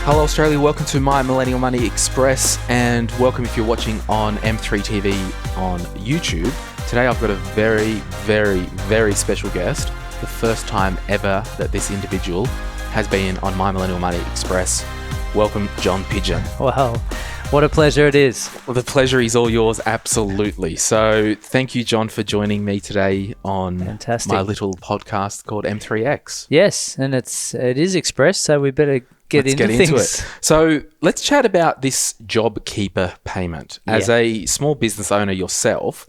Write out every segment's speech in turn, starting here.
Hello Australia, welcome to My Millennial Money Express, and welcome if you're watching on M3 TV on YouTube. Today I've got a very, very, very special guest. The first time ever that this individual has been on My Millennial Money Express. Welcome, John Pidgeon. Wow, what a pleasure it is. Well, the pleasure is all yours, absolutely. So thank you, John, for joining me today on my little podcast called M3X. Yes, and it is Express, so we better get into things. It. So let's chat about this JobKeeper payment. As a small business owner yourself,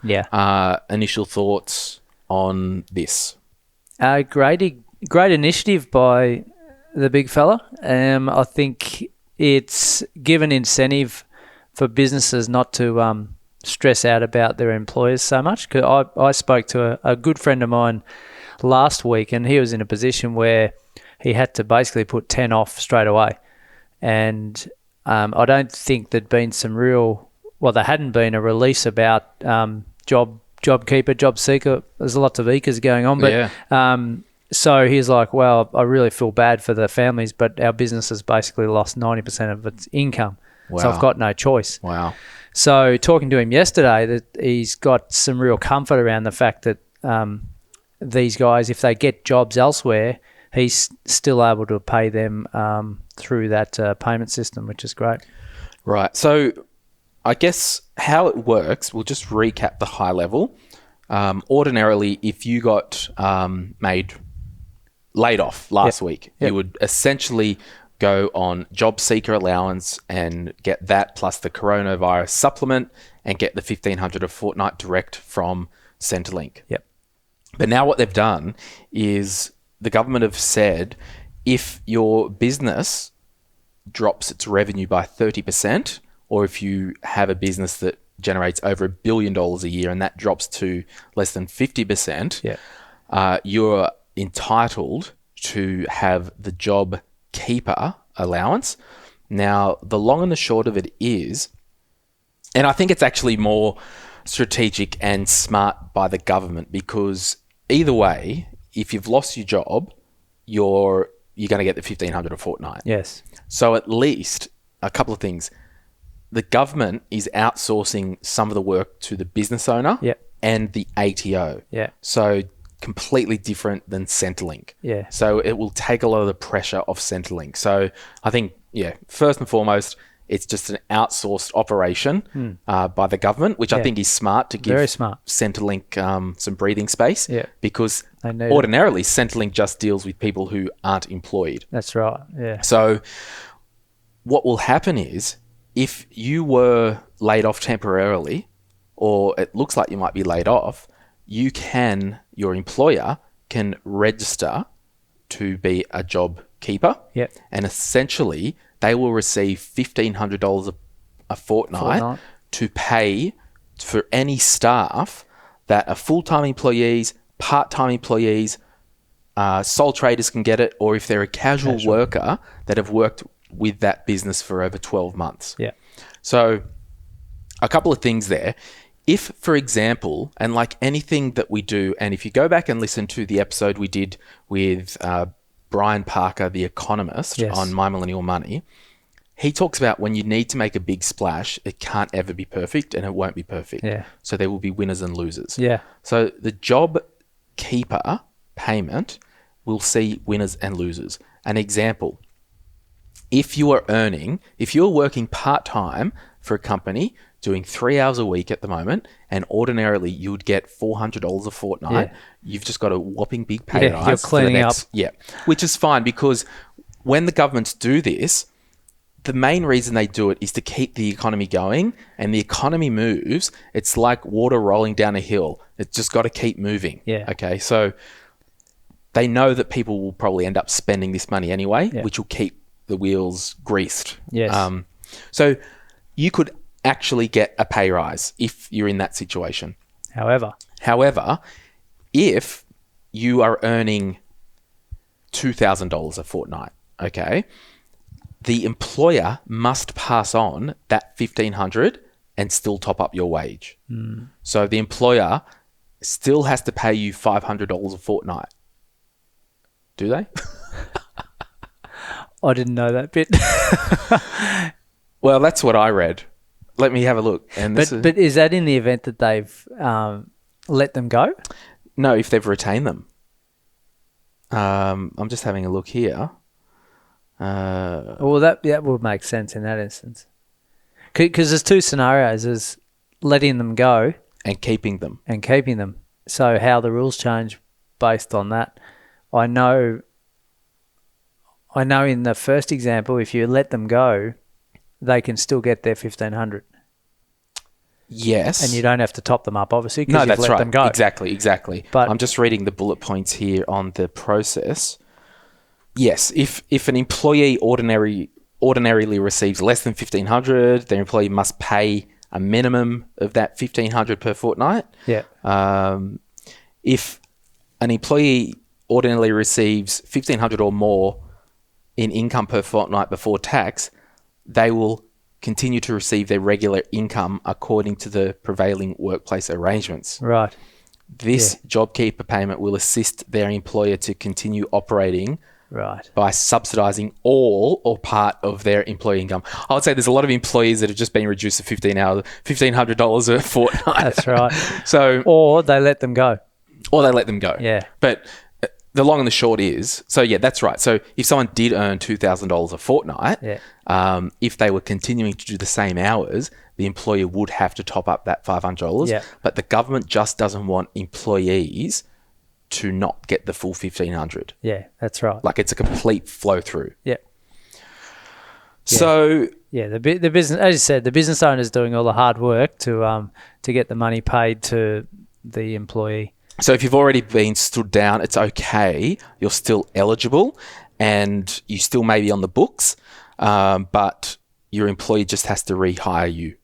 initial thoughts on this? Great initiative by the big fella. I think it's given incentive for businesses not to stress out about their employers so much. 'Cause I spoke to a good friend of mine last week, and he was in a position where he had to basically put 10 off straight away. And I don't think there'd been there hadn't been a release about JobKeeper, Job Seeker. There's lots of EKers going on. But so he's like, well, I really feel bad for the families, but our business has basically lost 90% of its income. Wow. So I've got no choice. Wow. So talking to him yesterday, that he's got some real comfort around the fact that these guys, if they get jobs elsewhere, he's still able to pay them through that payment system, which is great. Right. So I guess how it works, we'll just recap the high level. Ordinarily, if you got laid off last week, you would essentially go on job seeker allowance and get that plus the coronavirus supplement and get the $1,500 a fortnight direct from Centrelink. Yep. But now what they've done is the government have said if your business drops its revenue by 30%, or if you have a business that generates over $1 billion a year and that drops to less than 50%, you're entitled to have the JobKeeper allowance. Now, the long and the short of it is, and I think it's actually more strategic and smart by the government, because either way, if you've lost your job, you're going to get the $1,500 a fortnight. Yes. So at least a couple of things. The government is outsourcing some of the work to the business owner and the ATO. Yeah. So completely different than Centrelink. Yeah. So it will take a lot of the pressure off Centrelink. So I think, first and foremost, it's just an outsourced operation by the government, which I think is smart to give Centrelink some breathing space. Yeah. Because ordinarily, Centrelink just deals with people who aren't employed. That's right. Yeah. So what will happen is, if you were laid off temporarily, or it looks like you might be laid off, your employer can register to be a job keeper. Yep. And essentially, they will receive $1,500 a fortnight to pay for any staff that are full-time employees, part-time employees, sole traders can get it, or if they're a casual worker that have worked with that business for over 12 months. Yeah. So a couple of things there. If, for example, and like anything that we do, and if you go back and listen to the episode we did with Brian Parker, the economist, on My Millennial Money, he talks about when you need to make a big splash, it can't ever be perfect, and it won't be perfect. Yeah. So there will be winners and losers. Yeah. So the JobKeeper payment will see winners and losers. An example, if you're working part-time for a company, doing 3 hours a week at the moment, and ordinarily you would get $400 a fortnight, you've just got a whopping big pay rise. You're cleaning up. Yeah, which is fine, because when the governments do this, the main reason they do it is to keep the economy going, and the economy moves. It's like water rolling down a hill. It's just got to keep moving. Yeah. Okay, so they know that people will probably end up spending this money anyway, which will keep the wheels greased. Yes. So you could actually get a pay rise if you're in that situation. However, if you are earning $2,000 a fortnight, okay, the employer must pass on that $1,500 and still top up your wage. So the employer still has to pay you $500 a fortnight. Do they? I didn't know that bit. Well, that's what I read. Let me have a look. And but is that in the event that they've let them go? No, if they've retained them. I'm just having a look here. Well, that would make sense in that instance. Because there's two scenarios. There's letting them go and keeping them. So how the rules change based on that. I know in the first example, if you let them go, they can still get their 1,500. Yes. And you don't have to top them up, obviously, No, because that's you've let right. them go. Exactly. But I'm just reading the bullet points here on the process. Yes, if an employee ordinarily receives less than 1,500, their employee must pay a minimum of that 1,500 per fortnight. Yeah. If an employee ordinarily receives 1,500 or more in income per fortnight before tax, they will continue to receive their regular income according to the prevailing workplace arrangements. Right. This JobKeeper payment will assist their employer to continue operating by subsidising all or part of their employee income. I would say there's a lot of employees that have just been reduced to $1,500 a fortnight. That's right. Or they let them go. Yeah. But the long and the short is, that's right. So if someone did earn $2,000 a fortnight, if they were continuing to do the same hours, the employer would have to top up that $500. Yeah. But the government just doesn't want employees to not get the full 1,500. Yeah, that's right. Like it's a complete flow through. Yeah. So the business, as you said, the business owner is doing all the hard work to get the money paid to the employee. So if you've already been stood down, it's okay. You're still eligible and you still may be on the books, but your employee just has to rehire you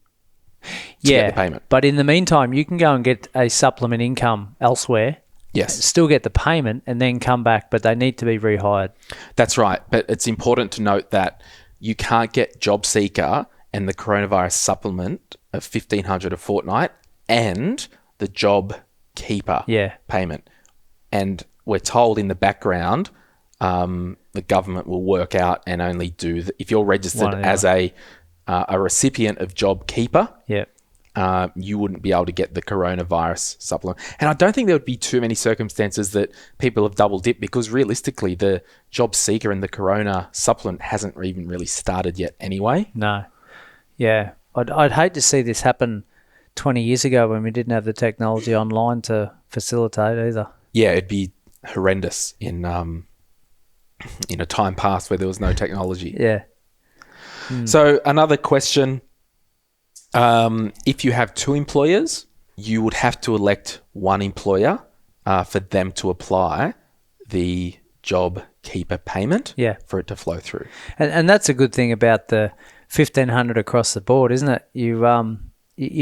to get the payment. But in the meantime, you can go and get a supplement income elsewhere. Yes. Still get the payment and then come back, but they need to be rehired. That's right. But it's important to note that you can't get JobSeeker and the coronavirus supplement of $1,500 a fortnight and the JobKeeper payment. And we're told in the background, the government will work out and only do if you're registered as a recipient of JobKeeper. You wouldn't be able to get the coronavirus supplement. And I don't think there would be too many circumstances that people have double dipped because realistically, the job seeker and the corona supplement hasn't even really started yet anyway. No. Yeah. I'd hate to see this happen 20 years ago when we didn't have the technology online to facilitate either. Yeah, it'd be horrendous in a time past where there was no technology. Yeah. So another question. If you have two employers, you would have to elect one employer for them to apply the JobKeeper payment for it to flow through. And that's a good thing about the 1,500 across the board, isn't it? You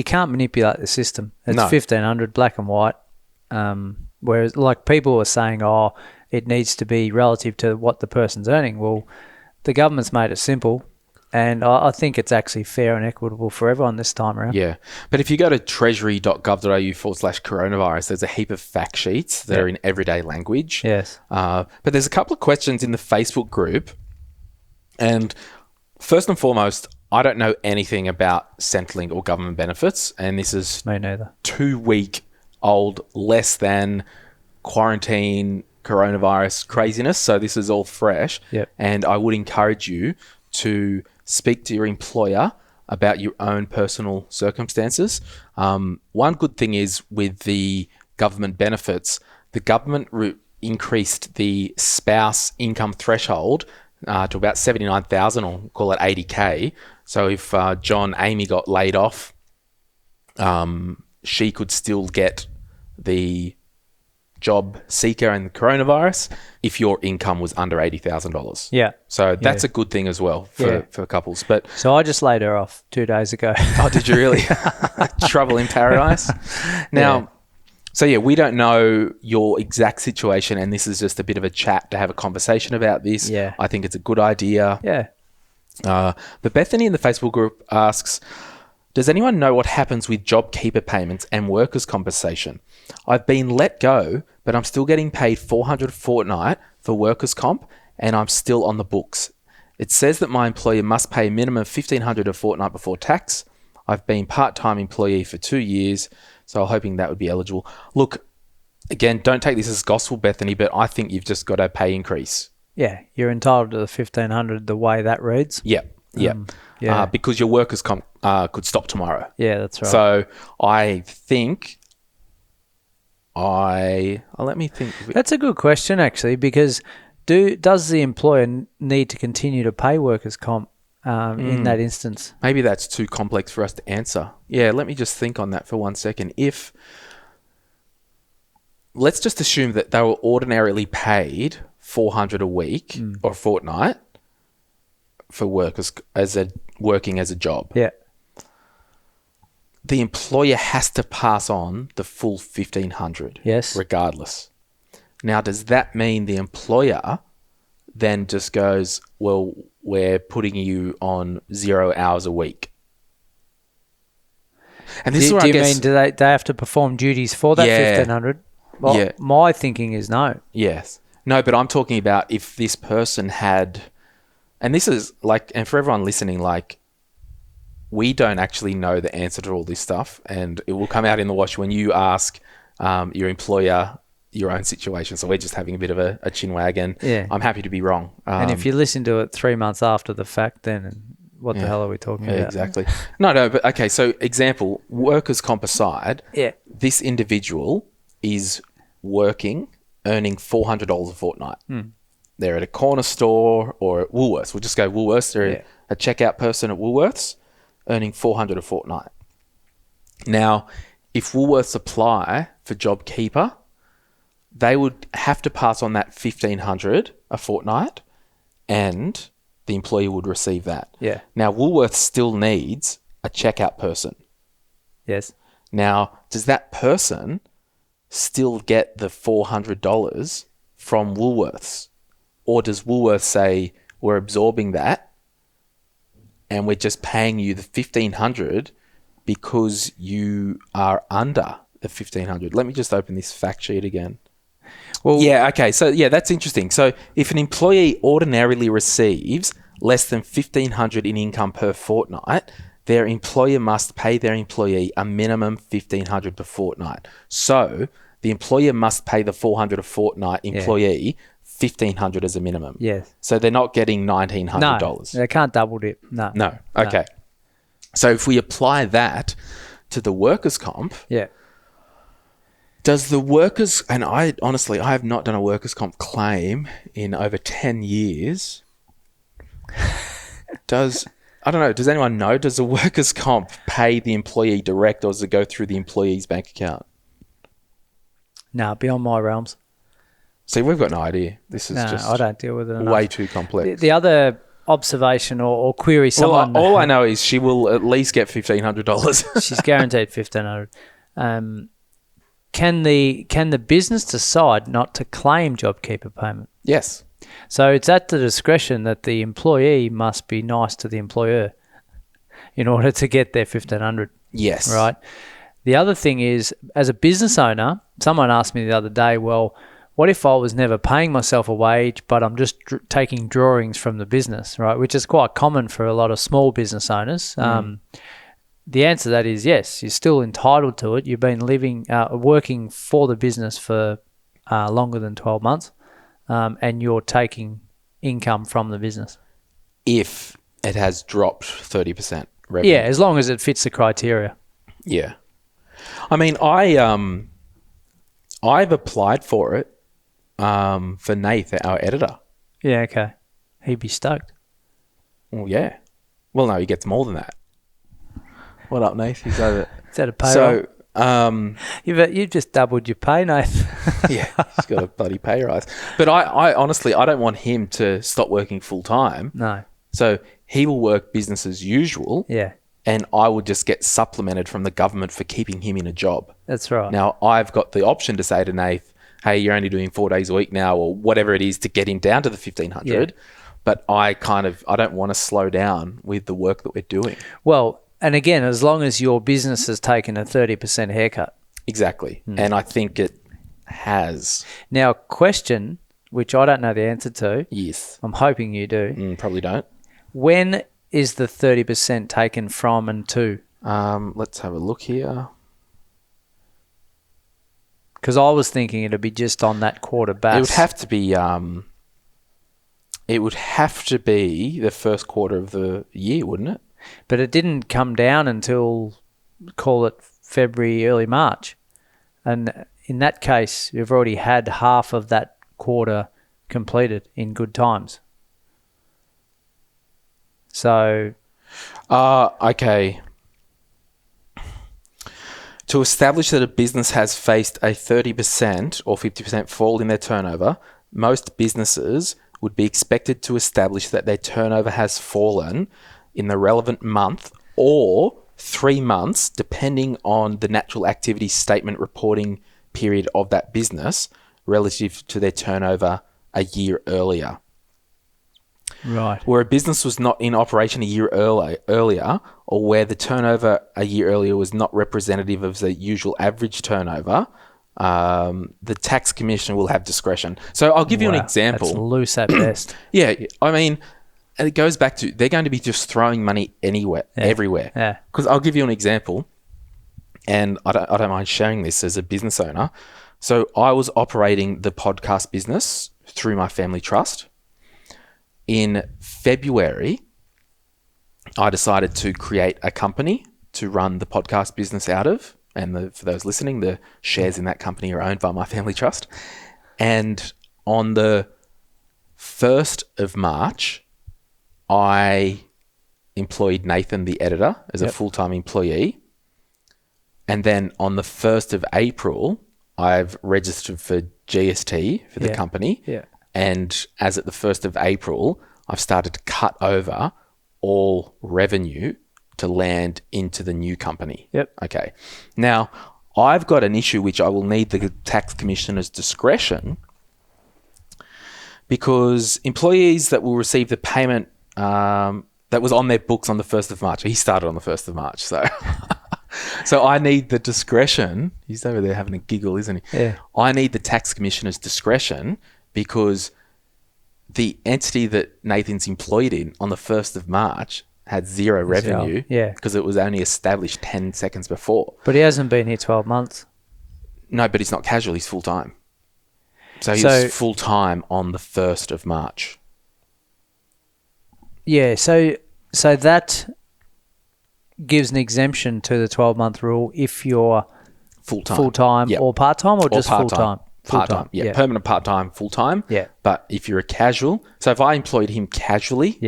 can't manipulate the system. It's 1,500 black and white. Whereas like people are saying, it needs to be relative to what the person's earning. Well, the government's made it simple. And I think it's actually fair and equitable for everyone this time around. Yeah. But if you go to treasury.gov.au/coronavirus, there's a heap of fact sheets that are in everyday language. Yes. But there's a couple of questions in the Facebook group. And first and foremost, I don't know anything about Centrelink or government benefits. And this is me neither. 2-week-old, less than quarantine coronavirus craziness. So this is all fresh. Yep. And I would encourage you to speak to your employer about your own personal circumstances. One good thing is with the government benefits, the government increased the spouse income threshold to about 79,000 or call it 80K. So if Amy got laid off, she could still get the job seeker and the coronavirus if your income was under $80,000. Yeah. So that's a good thing as well for couples. But so I just laid her off 2 days ago. Oh, did you really? Trouble in paradise. Now, we don't know your exact situation, and this is just a bit of a chat to have a conversation about this. Yeah. I think it's a good idea. Yeah. But Bethany in the Facebook group asks, does anyone know what happens with JobKeeper payments and workers' compensation? I've been let go, but I'm still getting paid $400 a fortnight for workers' comp, and I'm still on the books. It says that my employer must pay a minimum of $1,500 a fortnight before tax. I've been part-time employee for 2 years, so I'm hoping that would be eligible. Look, again, don't take this as gospel, Bethany, but I think you've just got a pay increase. Yeah, you're entitled to the 1,500 the way that reads. Yeah. Because your workers' comp could stop tomorrow. Yeah, that's right. So I think let me think. That's a good question, actually, because does the employer need to continue to pay workers' comp in that instance? Maybe that's too complex for us to answer. Yeah, let me just think on that for 1 second. Let's just assume that they were ordinarily paid $400 a week or a fortnight for workers working as a job. Yeah. The employer has to pass on the full $1,500. Yes. Regardless. Now, does that mean the employer then just goes, well, we're putting you on 0 hours a week? And this is where I guess, mean do they have to perform duties for that 1,500? Well, my thinking is no. Yes. No, but I'm talking about if this person had, and this is like, and for everyone listening, like, we don't actually know the answer to all this stuff, and it will come out in the wash when you ask your employer your own situation. So we're just having a bit of a chin wag, and I'm happy to be wrong. And if you listen to it 3 months after the fact, then what the hell are we talking about? Exactly. No, but okay. So example, workers' comp aside, this individual is working, earning $400 a fortnight. They're at a corner store or at Woolworths. We'll just go Woolworths. They're a checkout person at Woolworths, earning $400 a fortnight. Now, if Woolworths apply for JobKeeper, they would have to pass on that $1,500 a fortnight, and the employee would receive that. Yeah. Now, Woolworths still needs a checkout person. Yes. Now, does that person still get the $400 from Woolworths? Or does Woolworths say, we're absorbing that and we're just paying you the $1,500 because you are under the $1,500? Let me just open this fact sheet again. Well, okay. So, that's interesting. So, if an employee ordinarily receives less than $1,500 in income per fortnight, their employer must pay their employee a minimum $1,500 per fortnight. So, the employer must pay the $400 a fortnight employee $1,500 as a minimum. Yes. So, they're not getting $1,900. No, they can't double dip. No. Okay. So, if we apply that to the workers' comp... Yeah. Does the workers, and I have not done a workers' comp claim in over 10 years. Does anyone know, does the workers' comp pay the employee direct, or does it go through the employee's bank account? No, beyond my realms. See, we've got no idea. This is just I don't deal with it enough. Way too complex. The other observation or query someone... All I know is she will at least get $1,500. She's guaranteed $1,500. Can the business decide not to claim JobKeeper payment? Yes. So it's at the discretion that the employee must be nice to the employer in order to get their $1,500. Yes. Right. The other thing is, as a business owner, someone asked me the other day, well, what if I was never paying myself a wage, but I'm just taking drawings from the business, right? Which is quite common for a lot of small business owners. The answer to that is yes, you're still entitled to it. You've been working for the business for longer than 12 months, and you're taking income from the business. If it has dropped 30% revenue. Yeah, as long as it fits the criteria. Yeah. I mean, I've applied for it for Nath, our editor. Yeah, okay. He'd be stoked. Well, yeah. Well, no, he gets more than that. What up, Nath? He's over. Is that a payroll? So, you've just doubled your pay, Nath. Yeah, he's got a bloody pay rise. But I honestly, I don't want him to stop working full time. No. So he will work business as usual. Yeah. And I will just get supplemented from the government for keeping him in a job. That's right. Now, I've got the option to say to Nath, hey, you're only doing 4 days a week now, or whatever it is, to get him down to the 1,500. Yeah. But I don't want to slow down with the work that we're doing. Well, and again, as long as your business has taken a 30% haircut. Exactly. And I think it has. Now, question, which I don't know the answer to. Yes. I'm hoping you do. Probably don't. When is the 30% taken from and to? Let's have a look here. Because I was thinking it'd be just on that quarter basis. It would have to be. It would have to be the first quarter of the year, wouldn't it? But it didn't come down until, call it February, early March. And in that case, you've already had half of that quarter completed in good times. So... okay. To establish that a business has faced a 30% or 50% fall in their turnover, most businesses would be expected to establish that their turnover has fallen in the relevant month or 3 months, depending on the natural activity statement reporting period of that business relative to their turnover a year earlier. Right. Where a business was not in operation a year earlier, or where the turnover a year earlier was not representative of the usual average turnover, the tax commissioner will have discretion. So I'll give you an example. That's loose at best. Yeah, I mean, and it goes back to they're going to be just throwing money everywhere. Yeah. Because I'll give you an example, and I don't mind sharing this as a business owner. So I was operating the podcast business through my family trust. In February, I decided to create a company to run the podcast business out of. And for those listening, the shares in that company are owned by my family trust. And on the 1st of March, I employed Nathan, the editor, as a full-time employee. And then on the 1st of April, I've registered for GST for the company. Yeah. And as at the 1st of April, I've started to cut over all revenue to land into the new company. Yep. Okay. Now, I've got an issue which I will need the tax commissioner's discretion, because employees that will receive the payment that was on their books on the 1st of March, he started on the 1st of March, so... So I need the discretion. He's over there having a giggle, isn't he? Yeah. I need the tax commissioner's discretion, because the entity that Nathan's employed in on the 1st of March had zero revenue because it was only established 10 seconds before. But he hasn't been here 12 months. No, but he's not casual. He's full-time. So he was full-time on the 1st of March. Yeah, so that gives an exemption to the 12-month rule if you're full-time or part-time, or just full-time? Part-time, yeah. Permanent part-time, full-time. Yeah. But if you're a casual, so if I employed him casually,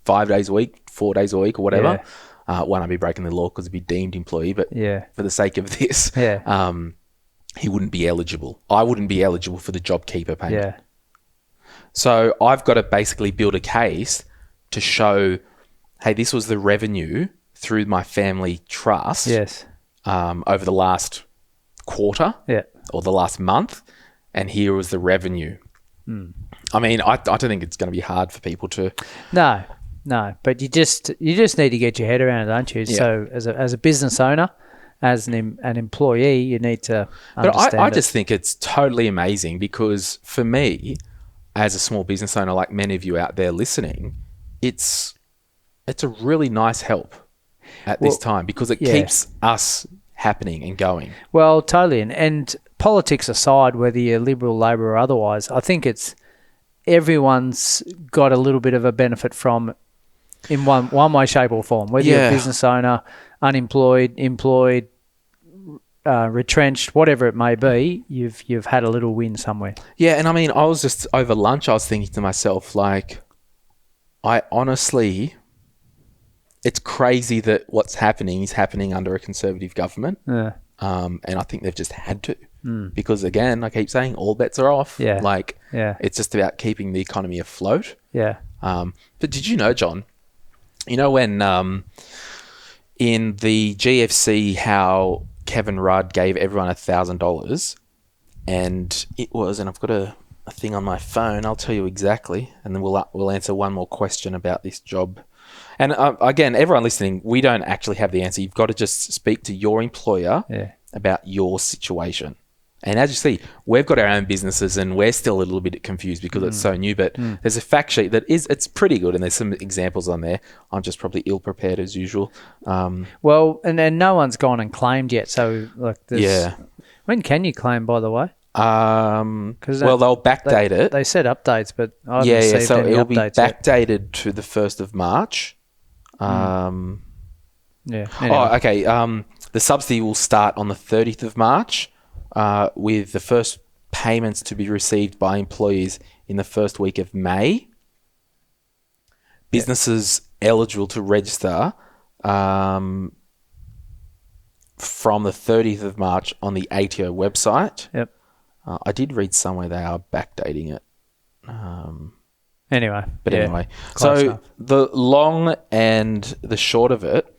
5 days a week, 4 days a week or whatever, one, I'd be breaking the law because he'd be deemed employee, but for the sake of this, he wouldn't be eligible. I wouldn't be eligible for the JobKeeper payment. Yeah. So I've got to basically build a case to show, hey, this was the revenue through my family trust over the last quarter or the last month, and here was the revenue. I mean, I don't think it's going to be hard for people to... No, but you just need to get your head around it, don't you? Yeah. So as a business owner, as an employee, you need to understand But I just think it's totally amazing, because for me, as a small business owner, like many of you out there listening, it's a really nice help at this time, because it keeps us happening and going. Well, totally. And politics aside, whether you're Liberal, Labor or otherwise, I think it's everyone's got a little bit of a benefit from in one way, shape or form. Whether you're a business owner, unemployed, employed, retrenched, whatever it may be, you've had a little win somewhere. Yeah, and I mean, I was just over lunch, I was thinking to myself, like, I honestly... It's crazy that what's happening is happening under a Conservative government. Yeah. And I think they've just had to. Because, again, I keep saying all bets are off. Yeah. It's just about keeping the economy afloat. Yeah. But did you know, John, when in the GFC, how Kevin Rudd gave everyone $1,000, and it was, and I've got a thing on my phone, I'll tell you exactly, and then we'll answer one more question about this job. And again, everyone listening, we don't actually have the answer. You've got to just speak to your employer about your situation. And as you see, we've got our own businesses and we're still a little bit confused because it's so new, but there's a fact sheet it's pretty good and there's some examples on there. I'm just probably ill prepared as usual. Well, and no one's gone and claimed yet. So, like, Yeah. When can you claim, by the way? Well, they'll backdate it. They said updates, but I haven't Yeah, received so any it'll be updates yet. backdated to the 1st of March. Yeah. Anyway. Oh, okay. The subsidy will start on the 30th of March, with the first payments to be received by employees in the first week of May. Businesses eligible to register from the 30th of March on the ATO website. Yep. I did read somewhere they are backdating it. Anyway. Anyway, close so enough. the long and the short of it,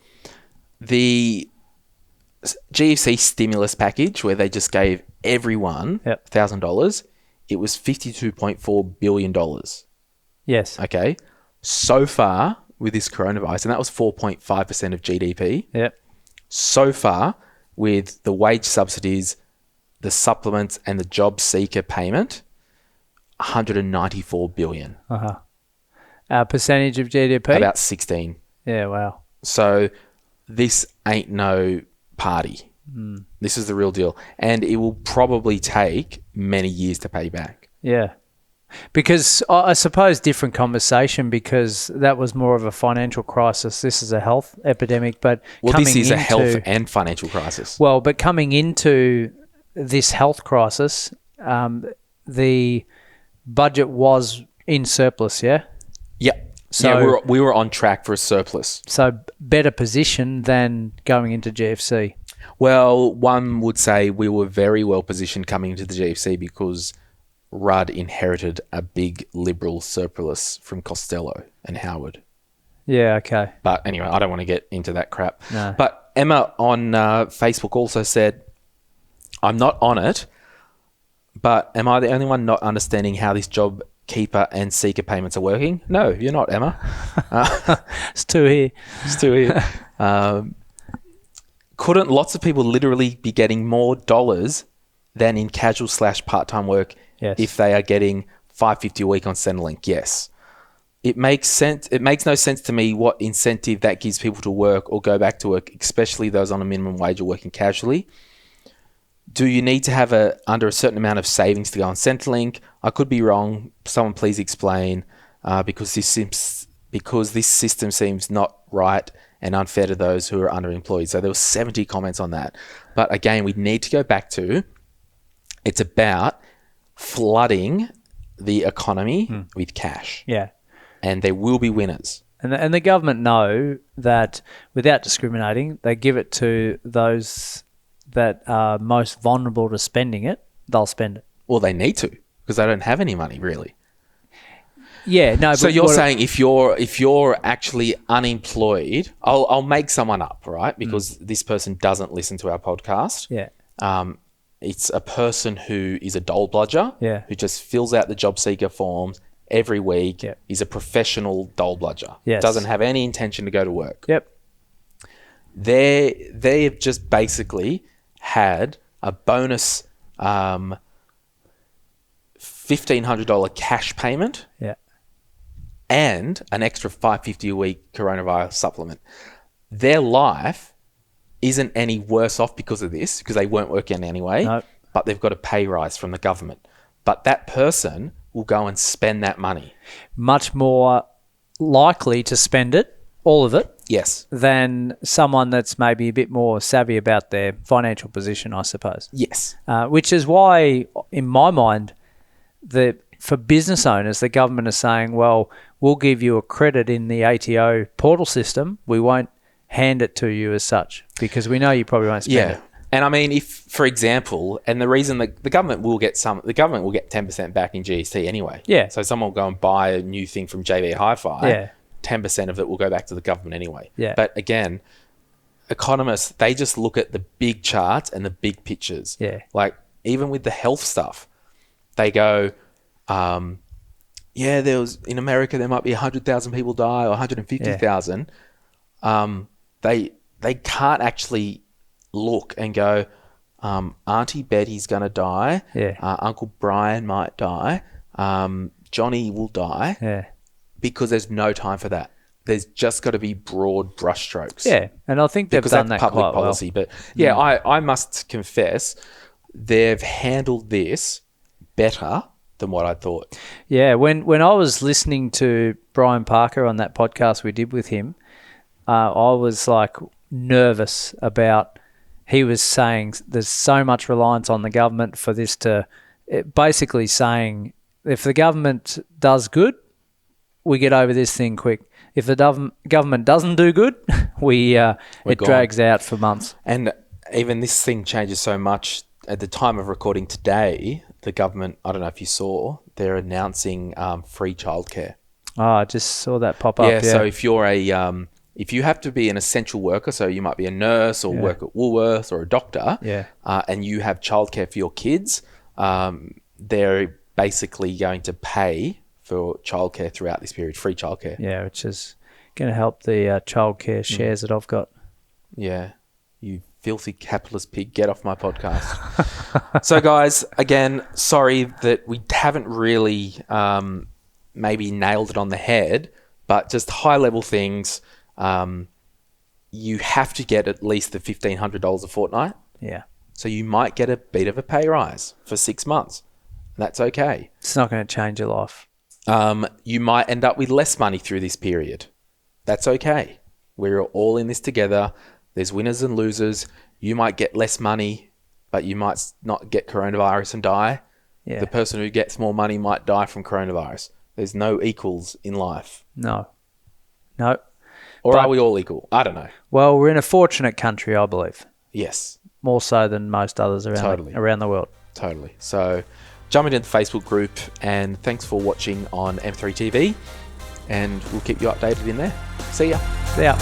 the GFC stimulus package where they just gave everyone $1,000, it was $52.4 billion. Yes. Okay. So far with this coronavirus, and that was 4.5% of GDP. Yep. So far with the wage subsidies, the supplements and the job seeker payment, $194 billion. Percentage of GDP? About 16. Yeah, wow. So this ain't no party. This is the real deal. And it will probably take many years to pay back. Yeah. Because I suppose different conversation because that was more of a financial crisis. This is a health epidemic, but This is a health and financial crisis. Well, but coming into this health crisis, the budget was in surplus, yeah? Yep. So yeah, we were on track for a surplus. So better position than going into GFC. Well, one would say we were very well positioned coming into the GFC because Rudd inherited a big Liberal surplus from Costello and Howard. Yeah, okay. But anyway, I don't want to get into that crap. No. But Emma on Facebook also said, I'm not on it, but am I the only one not understanding how this JobKeeper and seeker payments are working? No, you're not, Emma. It's two here. It's two here. Couldn't lots of people literally be getting more dollars than in casual / part-time work if they are getting $5.50 a week on Centrelink? Yes. It makes sense. It makes no sense to me what incentive that gives people to work or go back to work, especially those on a minimum wage or working casually. Do you need to have under a certain amount of savings to go on Centrelink? I could be wrong. Someone please explain, because this system seems not right and unfair to those who are underemployed. So there were 70 comments on that. But again, we need to go back to, it's about flooding the economy with cash. Yeah. And there will be winners. And the government know that without discriminating, they give it to those that are most vulnerable to spending it, they'll spend it. Well, they need to because they don't have any money, really. Yeah, no. So you're saying if you're actually unemployed, I'll make someone up, right? Because this person doesn't listen to our podcast. Yeah. It's a person who is a dole bludger. Yeah. Who just fills out the job seeker forms every week. Yeah. He's a professional dole bludger. Yes. Doesn't have any intention to go to work. Yep. They've just basically had a bonus $1,500 cash payment. Yeah. And an extra $5.50 a week coronavirus supplement. Their life isn't any worse off because of this, because they weren't working anyway, Nope. but they've got a pay rise from the government. But that person will go and spend that money. Much more likely to spend it, all of it, Yes. than someone that's maybe a bit more savvy about their financial position, I suppose. Yes. Which is why, in my mind, for business owners, the government is saying, well, we'll give you a credit in the ATO portal system. We won't hand it to you as such because we know you probably won't spend it. And I mean, if, for example, and the reason the government will get 10% back in GST anyway. Yeah. So someone will go and buy a new thing from JB Hi-Fi. Yeah. 10% of it will go back to the government anyway. Yeah. But again, economists, they just look at the big charts and the big pictures. Yeah. Like even with the health stuff, they go, in America, there might be 100,000 people die or 150,000. They can't actually look and go, Auntie Betty's going to die. Yeah. Uncle Brian might die. Johnny will die. Yeah. Because there's no time for that. There's just got to be broad brushstrokes. Yeah, and I think they've done that public quite policy. well. But yeah, I must confess, they've handled this better than what I thought. Yeah, when I was listening to Brian Parker on that podcast we did with him, I was like nervous about. He was saying there's so much reliance on the government for this to, basically saying if the government does good, we get over this thing quick. If the government doesn't do good, it drags out for months. And even this thing changes so much. At the time of recording today, the government, I don't know if you saw, they're announcing free childcare. Oh, I just saw that pop up. Yeah, so if you're if you have to be an essential worker, so you might be a nurse or work at Woolworths or a doctor, and you have childcare for your kids, they're basically going to pay for childcare throughout this period, free childcare. Yeah, which is going to help the childcare shares that I've got. Yeah, you filthy capitalist pig, get off my podcast. So guys, again, sorry that we haven't really maybe nailed it on the head, but just high level things. You have to get at least the $1,500 a fortnight. Yeah. So you might get a bit of a pay rise for 6 months. That's okay. It's not going to change your life. You might end up with less money through this period. That's okay. We're all in this together. There's winners and losers. You might get less money, but you might not get coronavirus and die. Yeah. The person who gets more money might die from coronavirus. There's no equals in life. No. Or are we all equal? I don't know. Well, we're in a fortunate country, I believe. Yes. More so than most others around the world. Totally. So jump into the Facebook group, and thanks for watching on M3 TV, and we'll keep you updated in there. See ya. See ya.